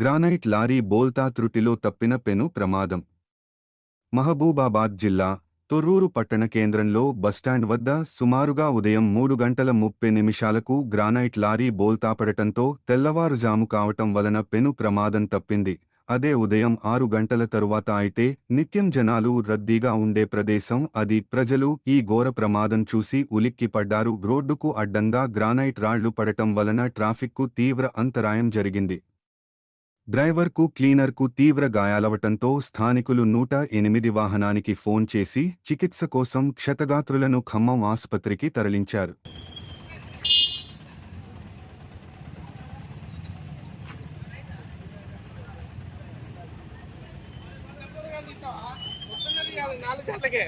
Granite lorry బోల్తా త్రుటిలో తప్పిన పెను ప్రమాదం. మహబూబాబాద్ జిల్లా తొర్రూరు పట్టణ కేంద్రంలో బస్టాండ్ వద్ద సుమారుగా ఉదయం 3:30 గ్రానైట్ లారీ బోల్తాపడటంతో తెల్లవారుజాము కావటం వలన పెను ప్రమాదం తప్పింది. అదే ఉదయం 6 గంటల తరువాత అయితే నిత్యం జనాలు రద్దీగా ఉండే ప్రదేశం అది. ప్రజలు ఈ ఘోర ప్రమాదం చూసి ఉలిక్కిపడ్డారు. రోడ్డుకు అడ్డంగా గ్రానైట్ రాళ్లు పడటం వలన ట్రాఫిక్కు తీవ్ర అంతరాయం జరిగింది. డ్రైవర్కు, క్లీనర్కు తీవ్ర గాయాలవటంతో స్థానికులు 108 వాహనానికి ఫోన్ చేసి చికిత్స కోసం క్షతగాత్రులను ఖమ్మం ఆసుపత్రికి తరలించారు. నాలుగు గంటలకే